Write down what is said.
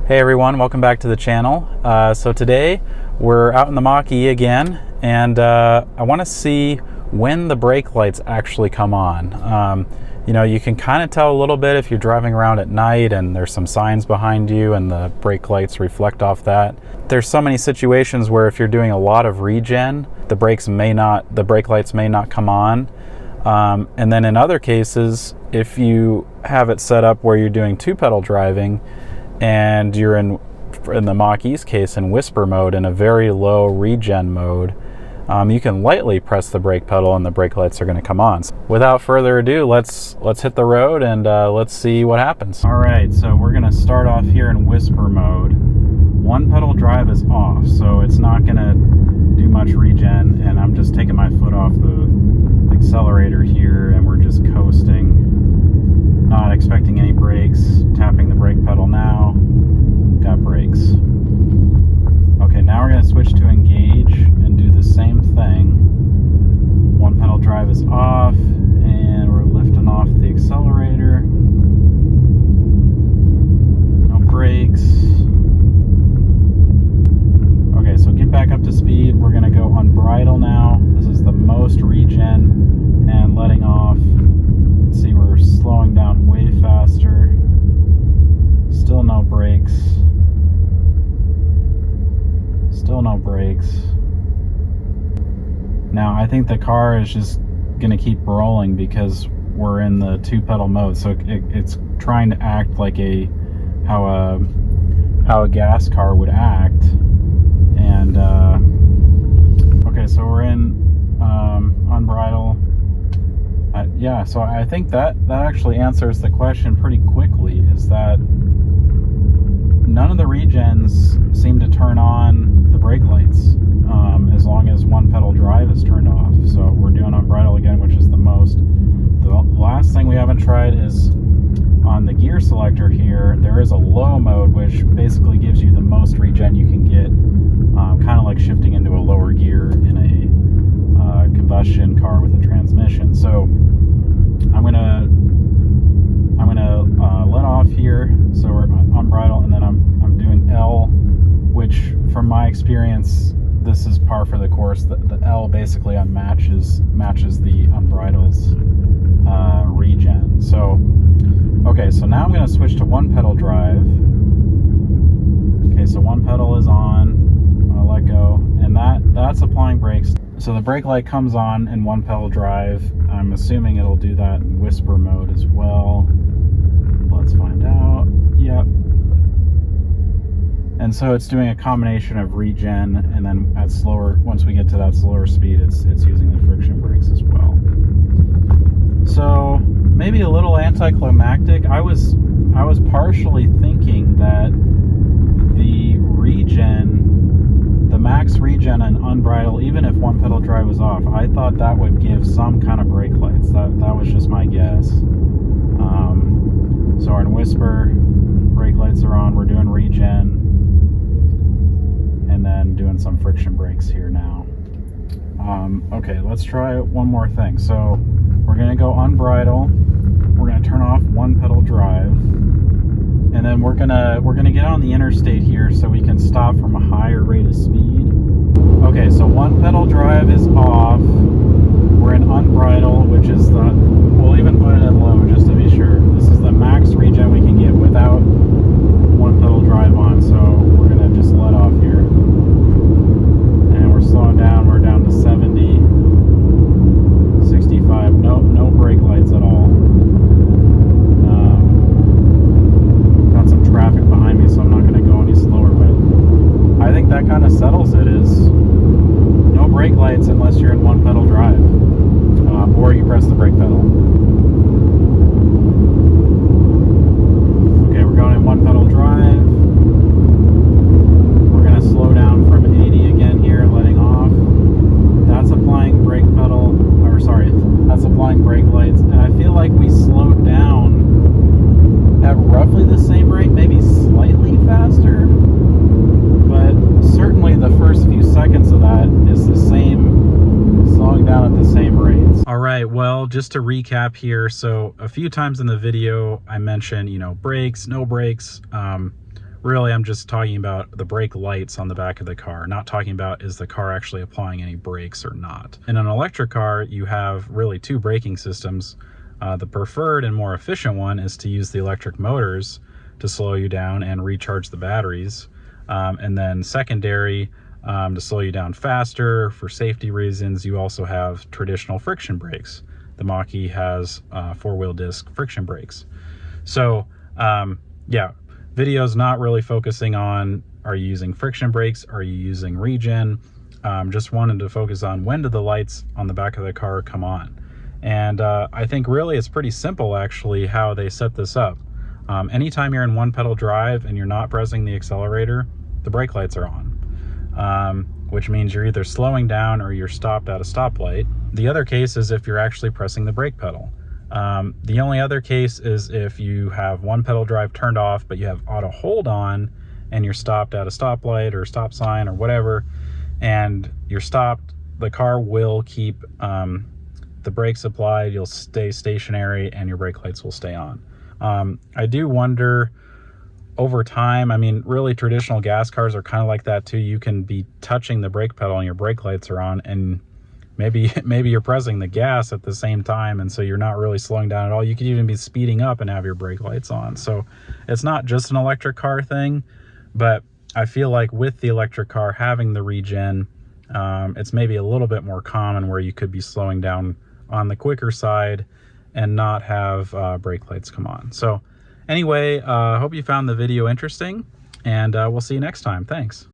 Hey everyone, welcome back to the channel. So today we're out in the Mach-E again, and I want to see when the brake lights actually come on. You know, you can kind of tell a little bit if you're driving around at night and there's some signs behind you and the brake lights reflect off that. There's so many situations where if you're doing a lot of regen, the brake lights may not come on. And then in other cases, if you have it set up where you're doing two-pedal driving, and you're in the Mach-E's case in whisper mode, in a very low regen mode, you can lightly press the brake pedal and the brake lights are going to come on. So without further ado, let's hit the road and let's see what happens. All right, so we're going to start off here in whisper mode. One pedal drive is off, so it's not going to do much regen, and I'm just taking my foot off the accelerator here and we're just coasting. Not expecting any brakes, tapping the brake pedal now, got brakes. Okay, now we're going to switch to engage and do the same thing. One pedal drive is off, and we're lifting off the accelerator. No brakes. Okay, so get back up to speed. We're going to go on bridle now. This is the most regen, and letting off. See, we're slowing down way faster. Still no brakes. Still no brakes. Now I think the car is just gonna keep rolling because we're in the two-pedal mode, so it's trying to act like how a gas car would act. And okay, so we're in on bridle. Yeah, so I think that actually answers the question pretty quickly, is that none of the regens seem to turn on the brake lights as long as one pedal drive is turned off. So we're doing on bridle again, which is the most. The last thing we haven't tried is on the gear selector here. There is a low mode, which basically gives you the most regen you can get, kind of like shifting into a lower gear in a combustion car with a transmission. So I'm gonna let off here, so we're on bridle, and then I'm doing L, which from my experience, this is par for the course. The L basically matches the unbridled's regen. So okay, so now I'm going to switch to one pedal drive. Okay, so one pedal is on. I'm going to let go, and that's applying brakes. So the brake light comes on in one pedal drive. I'm assuming it'll do that in whisper mode as well. Let's find out. Yep. And so it's doing a combination of regen, and then at slower, once we get to that slower speed, it's using the friction brakes as well. So maybe a little anticlimactic. I was partially thinking that the regen, the max regen and unbridled, even if one pedal drive was off, I thought that would give some kind of brake lights. That was just my guess. So we're in whisper, brake lights are on, we're doing regen, and then doing some friction brakes here now. Okay, let's try one more thing. So we're gonna go on bridle, we're gonna turn off one pedal drive, and then we're gonna get on the interstate here so we can stop from a higher rate of speed. Okay, so one pedal drive is off. We're in unbridled, which is we'll even put it in low just to be sure. This is the max regen we can get without one pedal drive on, so we're gonna just let off here. And we're slowing down, we're down to 70, 65, no brake lights at all. Got some traffic behind me, so I'm not gonna go any slower, but I think that kind of settles it, is no brake lights unless you're in one pedal drive, or you press the brake pedal. Okay, we're going in one pedal drive. We're going to slow down from 80 again here, letting off. That's applying brake pedal, or sorry, that's applying brake lights, and I feel like we slowed down at roughly the same rate, maybe slightly faster, but certainly the first few seconds of that is the same, slowing down at the same rates. All right, well, just to recap here, so a few times in the video I mentioned, you know, brakes, no brakes. really I'm just talking about the brake lights on the back of the car, not talking about is the car actually applying any brakes or not. In an electric car, you have really two braking systems. The preferred and more efficient one is to use the electric motors to slow you down and recharge the batteries. And then secondary, to slow you down faster for safety reasons, you also have traditional friction brakes. The Mach-E has 4-wheel disc friction brakes. So yeah, video's not really focusing on are you using friction brakes, are you using regen. Just wanted to focus on when do the lights on the back of the car come on. And I think really it's pretty simple actually how they set this up. Anytime you're in one pedal drive and you're not pressing the accelerator, the brake lights are on, which means you're either slowing down or you're stopped at a stoplight. The other case is if you're actually pressing the brake pedal. The only other case is if you have one pedal drive turned off, but you have auto hold on and you're stopped at a stoplight or stop sign or whatever, and you're stopped, the car will keep the brakes applied, you'll stay stationary, and your brake lights will stay on. I do wonder over time, I mean, really traditional gas cars are kind of like that too. You can be touching the brake pedal and your brake lights are on, and maybe you're pressing the gas at the same time, and so you're not really slowing down at all. You could even be speeding up and have your brake lights on. So it's not just an electric car thing, but I feel like with the electric car having the regen, it's maybe a little bit more common where you could be slowing down on the quicker side and not have brake lights come on. So anyway, hope you found the video interesting, and we'll see you next time. Thanks.